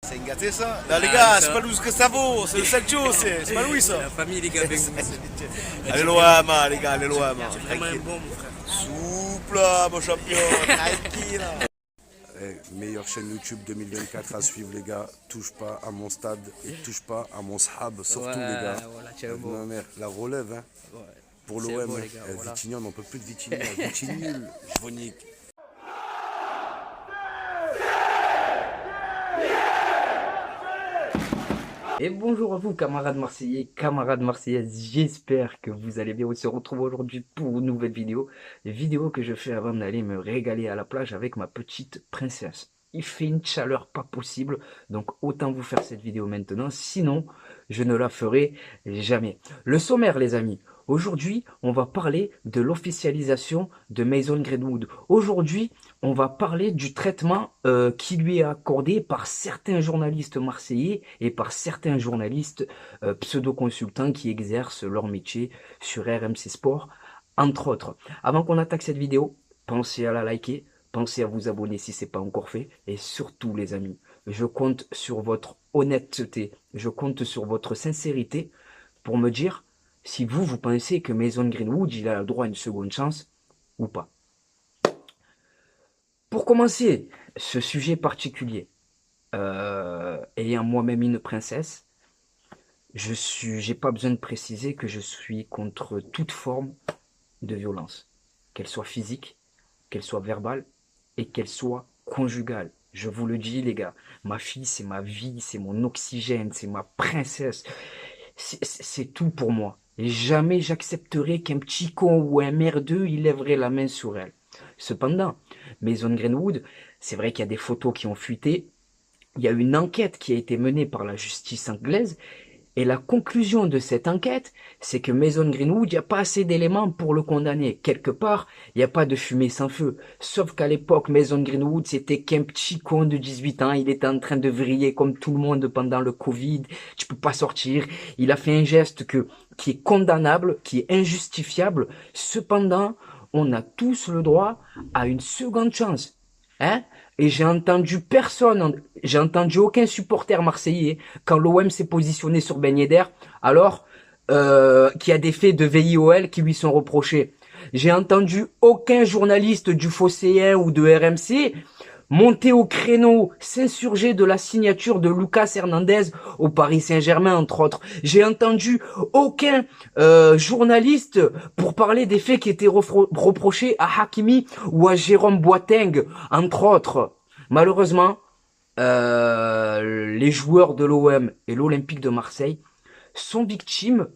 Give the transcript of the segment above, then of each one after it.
C'est gâté ça. Là, les gars, c'est pas Louis Gustavo, c'est le Sergio, c'est pas Louis ça. La famille, les gars, avec vous. Allez loin, les gars, allez loin. C'est vraiment un bon, mon frère. Souple, mon champion, tranquille. Meilleure chaîne YouTube 2024 à suivre les gars. Touche pas à mon stade et touche pas à mon sahab, surtout les gars. Voilà, tiens, bon. Ma mère, la relève hein. Ouais. Pour C'est l'OM, bon, les gars, voilà. Vitigny, on n'en peut plus de Vitigny. Vitigny nul, je vous nique. Et bonjour à vous camarades marseillais, camarades marseillaises, j'espère que vous allez bien. On se retrouve aujourd'hui pour une nouvelle vidéo que je fais avant d'aller me régaler à la plage avec ma petite princesse. Il fait une chaleur pas possible, donc autant vous faire cette vidéo maintenant, sinon je ne la ferai jamais. Le sommaire les amis, aujourd'hui on va parler de l'officialisation de Mason Greenwood. Aujourd'hui on va parler du traitement qui lui est accordé par certains journalistes marseillais et par certains journalistes pseudo-consultants qui exercent leur métier sur RMC Sport, entre autres. Avant qu'on attaque cette vidéo, pensez à la liker, pensez à vous abonner si ce n'est pas encore fait. Et surtout les amis, je compte sur votre honnêteté, je compte sur votre sincérité pour me dire si vous pensez que Mason Greenwood il a le droit à une seconde chance ou pas. Pour commencer ce sujet particulier, ayant moi-même une princesse, j'ai pas besoin de préciser que je suis contre toute forme de violence, qu'elle soit physique, qu'elle soit verbale et qu'elle soit conjugale. Je vous le dis les gars, ma fille c'est ma vie, c'est mon oxygène, c'est ma princesse, c'est tout pour moi. Et jamais j'accepterai qu'un petit con ou un merdeux il lèverait la main sur elle. Cependant, Mason Greenwood, c'est vrai qu'il y a des photos qui ont fuité, il y a une enquête qui a été menée par la justice anglaise, et la conclusion de cette enquête, c'est que Mason Greenwood, il n'y a pas assez d'éléments pour le condamner. Quelque part, il n'y a pas de fumée sans feu. Sauf qu'à l'époque, Mason Greenwood, c'était qu'un petit con de 18 ans. Il était en train de vriller comme tout le monde pendant le Covid. Tu peux pas sortir. Il a fait un geste qui est condamnable, qui est injustifiable. Cependant, on a tous le droit à une seconde chance. Hein? Et j'ai entendu aucun supporter marseillais quand l'OM s'est positionné sur Ben Yedder, alors qu'il y a des faits de VIOL qui lui sont reprochés. J'ai entendu aucun journaliste du Phocéen ou de RMC monter au créneau, s'insurger de la signature de Lucas Hernandez au Paris Saint-Germain, entre autres. J'ai entendu aucun journaliste pour parler des faits qui étaient reprochés à Hakimi ou à Jérôme Boateng, entre autres. Malheureusement, les joueurs de l'OM et l'Olympique de Marseille sont victimes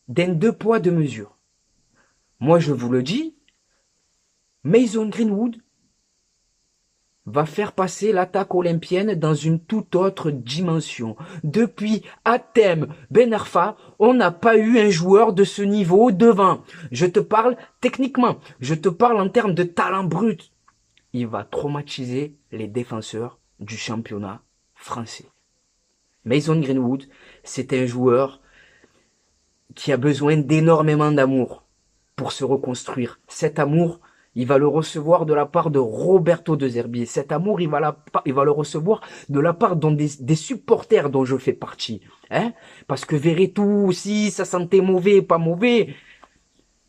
d'un deux poids deux mesures. Moi, je vous le dis, Mason Greenwood va faire passer l'attaque olympienne dans une toute autre dimension. Depuis Hatem Ben Arfa, on n'a pas eu un joueur de ce niveau devant. Je te parle techniquement, je te parle en termes de talent brut. Il va traumatiser les défenseurs du championnat français. Mason Greenwood, c'est un joueur qui a besoin d'énormément d'amour pour se reconstruire. Cet amour, il va le recevoir de la part de Roberto De Zerbi. Cet amour, il va le recevoir de la part des supporters dont je fais partie. Hein? Parce que Verretou aussi, ça sentait mauvais, pas mauvais.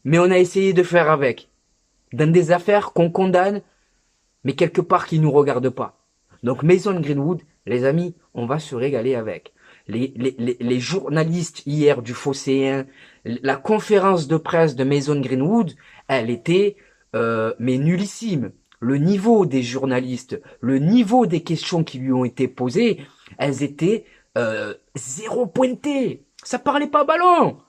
Mais on a essayé de faire avec. Dans des affaires qu'on condamne, mais quelque part qui ne nous regardent pas. Donc Mason Greenwood, les amis, on va se régaler avec. Les journalistes hier du Phocéen, la conférence de presse de Mason Greenwood, elle était mais nullissime. Le niveau des journalistes, le niveau des questions qui lui ont été posées, elles étaient zéro pointées. Ça parlait pas ballon.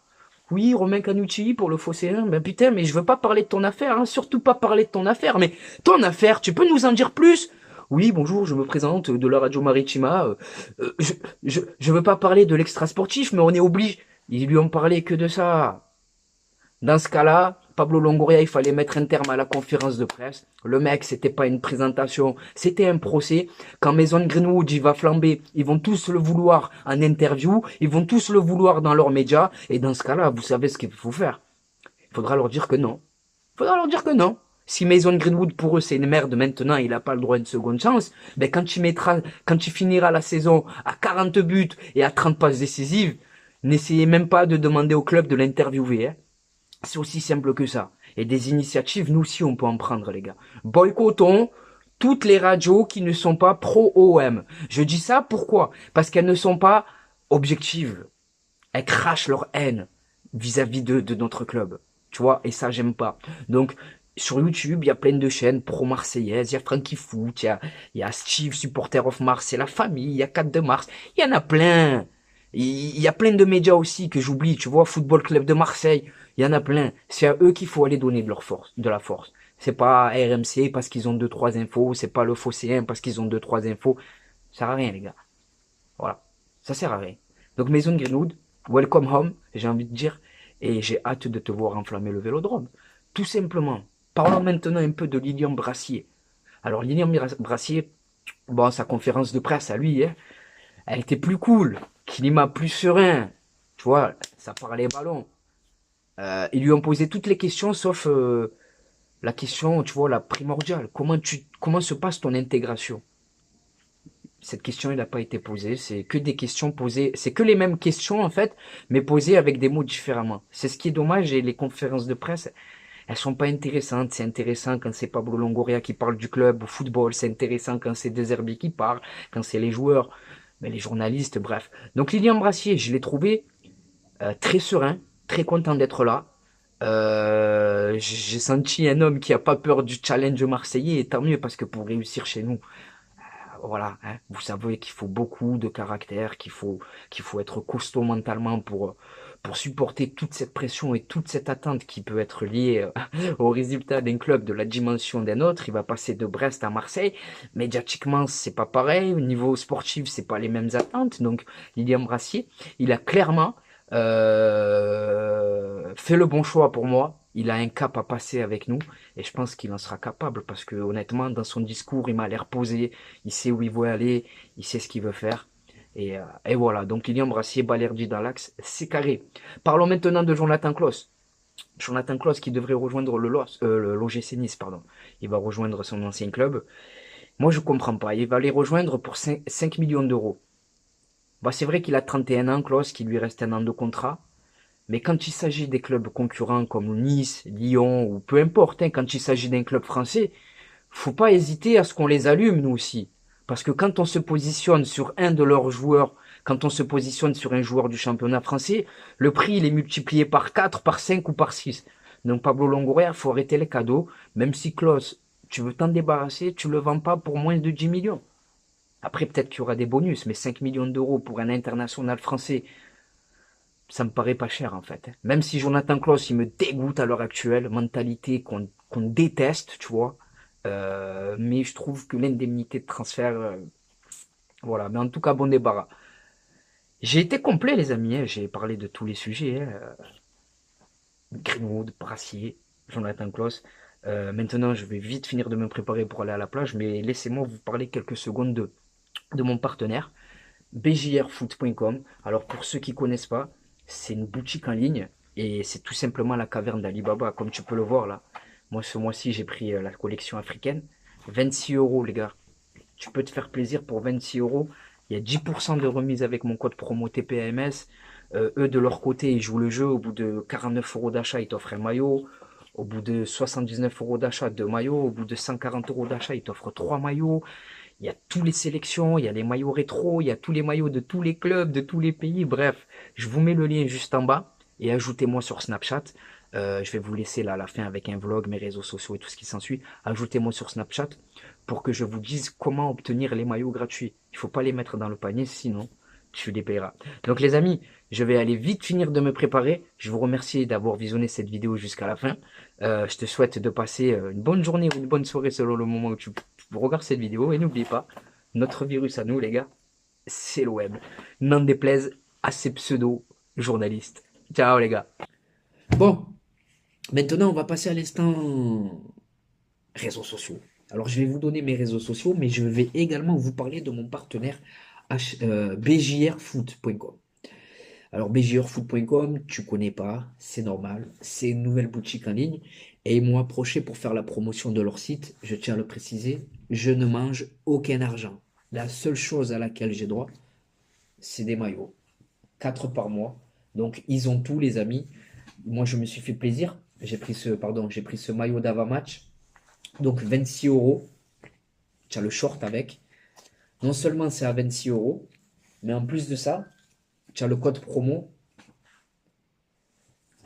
Oui, Romain Canucci pour le Phocéen, ben putain, mais je veux pas parler de ton affaire, hein, surtout pas parler de ton affaire, mais ton affaire, tu peux nous en dire plus? Oui, bonjour, je me présente de la Radio Maritima, je veux pas parler de l'extra sportif, mais on est obligé. Ils lui ont parlé que de ça. Dans ce cas-là, Pablo Longoria, il fallait mettre un terme à la conférence de presse. Le mec, c'était pas une présentation, c'était un procès. Quand Mason Greenwood, il va flamber, ils vont tous le vouloir en interview, ils vont tous le vouloir dans leurs médias. Et dans ce cas-là, vous savez ce qu'il faut faire. Il faudra leur dire que non. Il faudra leur dire que non. Si Mason Greenwood, pour eux, c'est une merde, maintenant, il n'a pas le droit à une seconde chance, ben, quand tu finiras la saison à 40 buts et à 30 passes décisives, n'essayez même pas de demander au club de l'interviewer, hein. C'est aussi simple que ça. Et des initiatives, nous aussi, on peut en prendre, les gars. Boycottons toutes les radios qui ne sont pas pro-OM. Je dis ça pourquoi? Parce qu'elles ne sont pas objectives. Elles crachent leur haine vis-à-vis de notre club. Tu vois, et ça, j'aime pas. Donc, sur YouTube, il y a plein de chaînes pro-marseillaises. Il y a Frankie Foot, il y a Steve, supporter of Mars, c'est la famille, il y a 4 de Mars. Il y en a plein. Il y a plein de médias aussi que j'oublie. Tu vois, Football Club de Marseille, il y en a plein. C'est à eux qu'il faut aller donner de la force. C'est pas RMC parce qu'ils ont 2-3 infos. C'est pas le Phocéen parce qu'ils ont 2-3 infos. Ça sert à rien, les gars. Voilà. Ça sert à rien. Donc, Mason Greenwood, welcome home, j'ai envie de dire. Et j'ai hâte de te voir enflammer le Vélodrome. Tout simplement. Parlons maintenant un peu de Lilian Brassier. Alors, Lilian Brassier, bon, sa conférence de presse à lui, hein, elle était plus cool. Climat plus serein. Tu vois, ça parlait ballon. Ils lui ont posé toutes les questions sauf la question, tu vois, la primordiale. Comment se passe ton intégration? Cette question, elle n'a pas été posée. C'est que des questions posées. C'est que les mêmes questions, en fait, mais posées avec des mots différemment. C'est ce qui est dommage. Et les conférences de presse, elles sont pas intéressantes. C'est intéressant quand c'est Pablo Longoria qui parle du club au football. C'est intéressant quand c'est De Zerbi qui parle, quand c'est les joueurs, mais les journalistes, bref. Donc Lilian Brassier, je l'ai trouvé très serein, très content d'être là. J'ai senti un homme qui a pas peur du challenge marseillais, et tant mieux parce que pour réussir chez nous, voilà, hein, vous savez qu'il faut beaucoup de caractère, qu'il faut être costaud mentalement pour supporter toute cette pression et toute cette attente qui peut être liée au résultat d'un club de la dimension d'un autre. Il va passer de Brest à Marseille. Médiatiquement, c'est pas pareil. Au niveau sportif, c'est pas les mêmes attentes. Donc, Lilian Brassier, il a clairement fait le bon choix pour moi. Il a un cap à passer avec nous et je pense qu'il en sera capable parce que honnêtement, dans son discours, il m'a l'air posé. Il sait où il veut aller, il sait ce qu'il veut faire. Et voilà, donc Lilian Brassier, Balerdi dans l'axe, c'est carré. Parlons maintenant de Jonathan Klaus. Jonathan Klaus qui devrait rejoindre l'OGC Nice, pardon. Il va rejoindre son ancien club. Moi, je comprends pas. Il va les rejoindre pour 5 millions d'euros. Bah, c'est vrai qu'il a 31 ans, Klaus, qu'il lui reste un an de contrat. Mais quand il s'agit des clubs concurrents comme Nice, Lyon ou peu importe, hein, quand il s'agit d'un club français, faut pas hésiter à ce qu'on les allume, nous aussi. Parce que quand on se positionne sur un de leurs joueurs, quand on se positionne sur un joueur du championnat français, le prix, il est multiplié par 4, par 5 ou par 6. Donc Pablo Longoria, faut arrêter les cadeaux. Même si Klaus, tu veux t'en débarrasser, tu le vends pas pour moins de 10 millions. Après, peut-être qu'il y aura des bonus, mais 5 millions d'euros pour un international français, ça me paraît pas cher en fait. Même si Jonathan Klaus, il me dégoûte à l'heure actuelle, mentalité qu'on déteste, tu vois. Mais je trouve que l'indemnité de transfert, voilà. Mais en tout cas, bon débarras. J'ai été complet, les amis, hein. J'ai parlé de tous les sujets, hein. Greenwood, Brassier, Jonathan Klaus. Maintenant, je vais vite finir de me préparer pour aller à la plage, mais laissez-moi vous parler quelques secondes de mon partenaire, bjrfoot.com. Alors, pour ceux qui connaissent pas, c'est une boutique en ligne et c'est tout simplement la caverne d'Alibaba, comme tu peux le voir là. Moi, ce mois-ci, j'ai pris la collection africaine. 26 euros, les gars. Tu peux te faire plaisir pour 26 euros. Il y a 10% de remise avec mon code promo TPMS. Eux, de leur côté, ils jouent le jeu. Au bout de 49 euros d'achat, ils t'offrent un maillot. Au bout de 79 euros d'achat, 2 maillots. Au bout de 140 euros d'achat, ils t'offrent 3 maillots. Il y a toutes les sélections, il y a les maillots rétro, il y a tous les maillots de tous les clubs, de tous les pays. Bref, je vous mets le lien juste en bas et ajoutez-moi sur Snapchat. Je vais vous laisser là à la fin avec un vlog, mes réseaux sociaux et tout ce qui s'ensuit. Ajoutez-moi sur Snapchat pour que je vous dise comment obtenir les maillots gratuits. Il faut pas les mettre dans le panier, sinon tu les paieras. Donc les amis, je vais aller vite finir de me préparer. Je vous remercie d'avoir visionné cette vidéo jusqu'à la fin. Je te souhaite de passer une bonne journée ou une bonne soirée selon le moment où tu regardes cette vidéo. Et n'oubliez pas, notre virus à nous les gars, c'est le web. N'en déplaise à ces pseudo-journalistes. Ciao les gars. Bon, maintenant on va passer à l'instant réseaux sociaux. Alors je vais vous donner mes réseaux sociaux, mais je vais également vous parler de mon partenaire bjrfoot.com. Alors bjrfoot.com, tu connais pas, c'est normal, c'est une nouvelle boutique en ligne Et ils m'ont approché pour faire la promotion de leur site. Je tiens à le préciser, je ne mange aucun argent. La seule chose à laquelle j'ai droit, c'est des maillots. 4 par mois. Donc ils ont tout les amis. Moi je me suis fait plaisir. J'ai pris ce maillot d'avant-match. Donc 26 €. Tu as le short avec. Non seulement c'est à 26 €, mais en plus de ça, tu as le code promo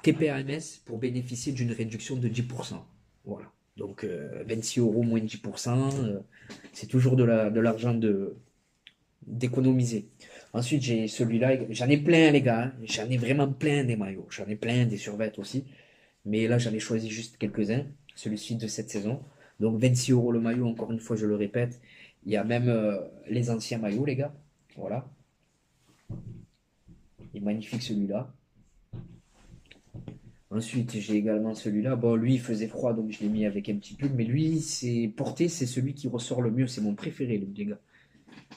TPAMS pour bénéficier d'une réduction de 10%. Voilà. Donc 26 € moins 10%, c'est toujours de l'argent d'économiser. Ensuite, j'ai celui-là. J'en ai plein, les gars. Hein. J'en ai vraiment plein des maillots. J'en ai plein des survêtements aussi. Mais là, j'en ai choisi juste quelques-uns. Celui-ci de cette saison. Donc 26 € le maillot, encore une fois, je le répète. Il y a même les anciens maillots, les gars. Voilà. Il est magnifique celui-là. Ensuite, j'ai également celui-là. Bon, lui, il faisait froid, donc je l'ai mis avec un petit pull. Mais lui, c'est celui qui ressort le mieux. C'est mon préféré, les gars.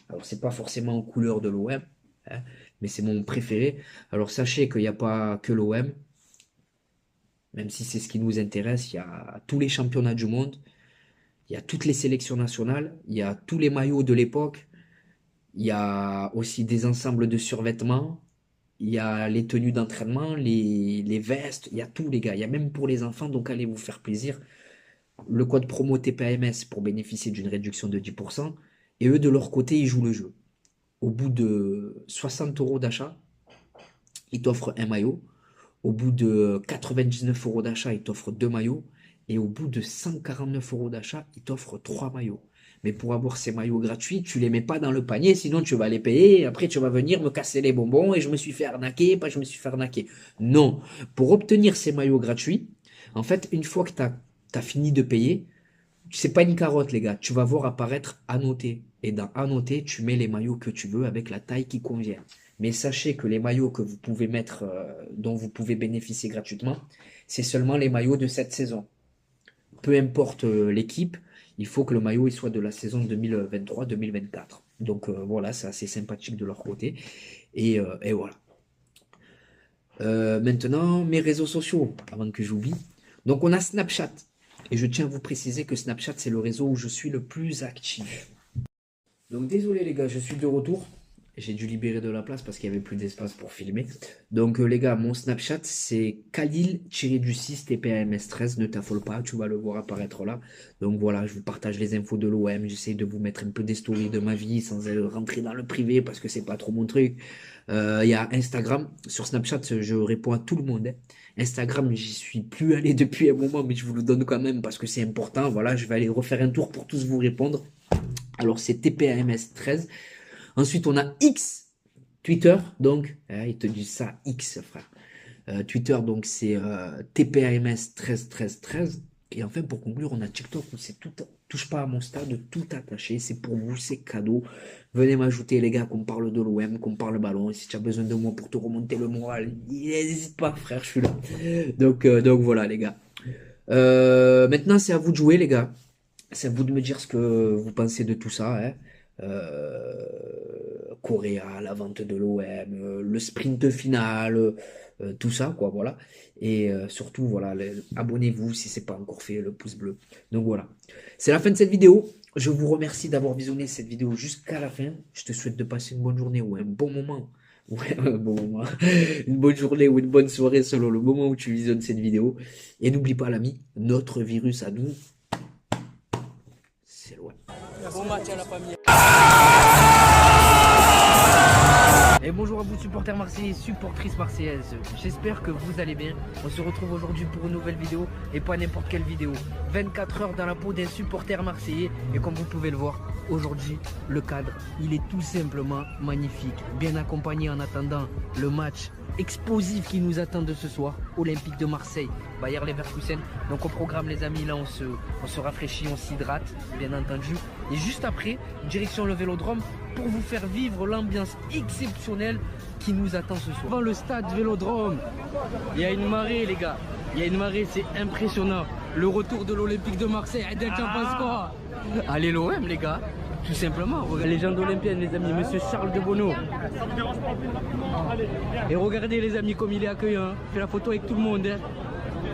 Alors, c'est pas forcément en couleur de l'OM, hein, mais c'est mon préféré. Alors, sachez qu'il n'y a pas que l'OM. Même si c'est ce qui nous intéresse, il y a tous les championnats du monde. Il y a toutes les sélections nationales. Il y a tous les maillots de l'époque. Il y a aussi des ensembles de survêtements. Il y a les tenues d'entraînement, les vestes, il y a tout les gars, il y a même pour les enfants, donc allez vous faire plaisir. Le code promo TPAMS pour bénéficier d'une réduction de 10%, et eux de leur côté, ils jouent le jeu. Au bout de 60 € d'achat, ils t'offrent un maillot. Au bout de 99 € d'achat, ils t'offrent 2 maillots. Et au bout de 149 € d'achat, ils t'offrent 3 maillots. Mais pour avoir ces maillots gratuits, tu les mets pas dans le panier, sinon tu vas les payer et après tu vas venir me casser les bonbons et je me suis fait arnaquer, pas je me suis fait arnaquer. Non, pour obtenir ces maillots gratuits, en fait, une fois que tu as fini de payer, c'est pas une carotte les gars, tu vas voir apparaître annoté. Et dans annoté, tu mets les maillots que tu veux avec la taille qui convient. Mais sachez que les maillots que vous pouvez mettre, dont vous pouvez bénéficier gratuitement, c'est seulement les maillots de cette saison. Peu importe l'équipe, il faut que le maillot il soit de la saison 2023-2024. Donc voilà, c'est assez sympathique de leur côté. Et voilà. Maintenant, mes réseaux sociaux, avant que j'oublie. Donc on a Snapchat. Et je tiens à vous préciser que Snapchat, c'est le réseau où je suis le plus actif. Donc désolé les gars, je suis de retour. J'ai dû libérer de la place parce qu'il n'y avait plus d'espace pour filmer. Donc les gars, mon Snapchat c'est Khalil-6 TPAMS13. Ne t'affole pas, tu vas le voir apparaître là. Donc voilà, je vous partage les infos de l'OM. J'essaie de vous mettre un peu des stories de ma vie sans rentrer dans le privé parce que c'est pas trop mon truc. Il y a Instagram. Sur Snapchat, je réponds à tout le monde. Hein. Instagram, j'y suis plus allé depuis un moment, mais je vous le donne quand même parce que c'est important. Voilà, je vais aller refaire un tour pour tous vous répondre. Alors c'est TPAMS13. Ensuite, on a X, Twitter, donc, ils te disent ça, X, frère. Twitter, donc, c'est TPAMS 131313. Et enfin, pour conclure, on a TikTok où c'est tout, touche pas à mon stade, tout attaché, c'est pour vous, c'est cadeau. Venez m'ajouter, les gars, qu'on parle de l'OM, qu'on parle ballon. Et si tu as besoin de moi pour te remonter le moral, n'hésite pas, frère, je suis là. Donc voilà, les gars. Maintenant, c'est à vous de jouer, les gars. C'est à vous de me dire ce que vous pensez de tout ça, hein. Correa, la vente de l'OM, le sprint final, tout ça, quoi, voilà. Et surtout, voilà, abonnez-vous si c'est pas encore fait, le pouce bleu. Donc voilà, c'est la fin de cette vidéo. Je vous remercie d'avoir visionné cette vidéo jusqu'à la fin. Je te souhaite de passer une bonne journée ou un bon moment. Ouais, un bon moment. Une bonne journée ou une bonne soirée selon le moment où tu visionnes cette vidéo. Et n'oublie pas, l'ami, notre virus à nous, c'est loin. Bon match à la famille. Et bonjour à vous supporters marseillais, supportrices marseillaises. J'espère que vous allez bien. On se retrouve aujourd'hui pour une nouvelle vidéo et pas n'importe quelle vidéo. 24 heures dans la peau d'un supporter marseillais. Et comme vous pouvez le voir, aujourd'hui, le cadre, il est tout simplement magnifique. Bien accompagné en attendant le match explosif qui nous attend de ce soir. Olympique de Marseille, Bayer Leverkusen. Donc au programme les amis, là on se rafraîchit, on s'hydrate, bien entendu. Et juste après, direction le Vélodrome pour vous faire vivre l'ambiance exceptionnelle qui nous attend ce soir. Devant le stade Vélodrome, il y a une marée les gars. Il y a une marée, c'est impressionnant. Le retour de l'Olympique de Marseille, tu en penses quoi? Allez l'OM les gars, tout simplement. La légende olympienne les amis, monsieur Charles de Bonneau. Et regardez les amis comme il est accueillant. Fait la photo avec tout le monde. Hein.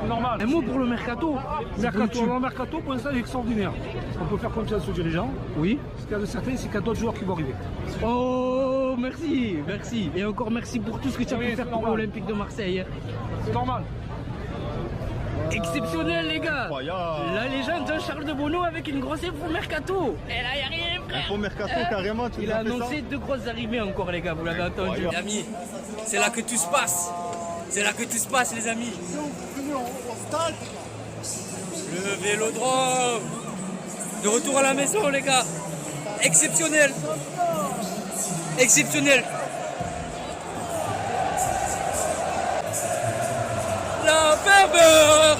Normal. Un mot pour le mercato. Le mercato, pour l'instant, est extraordinaire. On peut faire confiance aux dirigeants. Oui. Ce qu'il y a de certain, c'est qu'il y a d'autres joueurs qui vont arriver. Oh, merci, merci. Et encore merci pour tout ce que tu as pu faire pour l'Olympique de Marseille. C'est normal. Exceptionnel, les gars. La légende de Charles de Bono avec une grosse info mercato. Et là, il n'y a rien, frère. Info mercato, carrément. Tu Il a annoncé 2 grosses arrivées encore, les gars. Vous l'avez entendu. Les amis, c'est là que tout se passe. C'est là que tout se passe, les amis. Le Vélodrome. De retour à la maison, les gars. Exceptionnel. Exceptionnel. La ferveur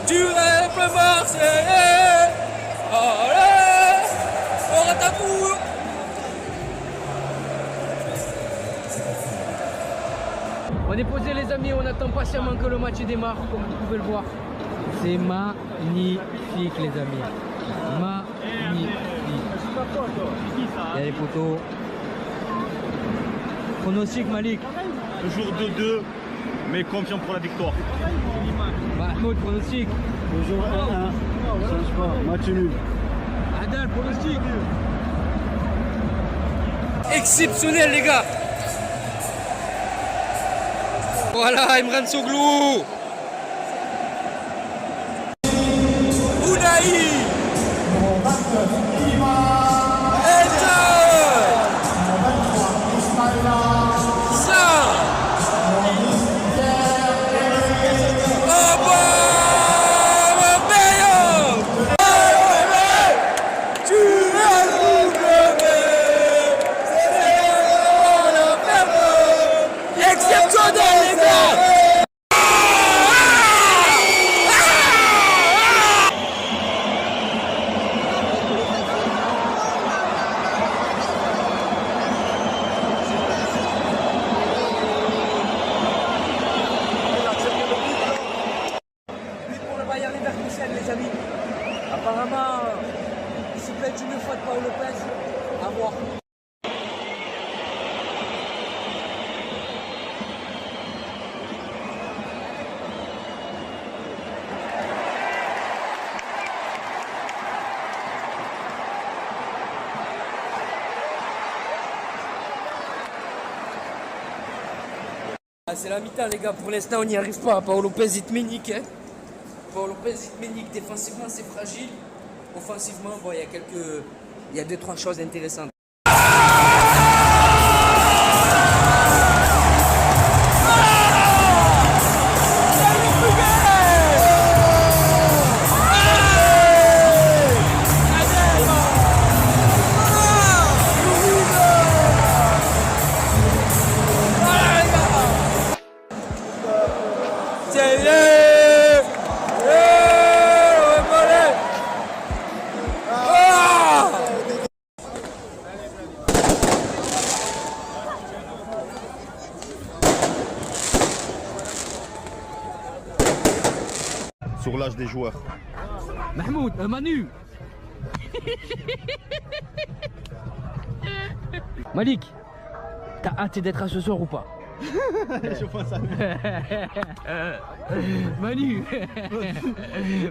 du rêve marseillais. Allez, on ratapour. On est posé, les amis. On attend patiemment que le match démarre, comme vous pouvez le voir. C'est magnifique, les amis. Magnifique. Il y a les poteaux. Pronostic, Malik. Toujours 2-2, mais confiant pour la victoire. Mahmoud, pronostic. Toujours 1-1. Change pas. Match nul. Adal, pronostic. Exceptionnel, les gars. Voilà, Imran Soglou. Ounaï. Apparemment, il se plaît une fois de Paul Lopez. À voir. C'est la mi-temps, les gars. Pour l'instant, on n'y arrive pas. Paul Lopez, il te ménique, hein. Paul Lopez, il te ménique. Défensivement, c'est fragile. Offensivement, bon, il y a 2-3 choses intéressantes. Sur l'âge des joueurs. Mahmoud, Manu. Malik, t'as hâte d'être à ce soir ou pas? Je pense à Manu.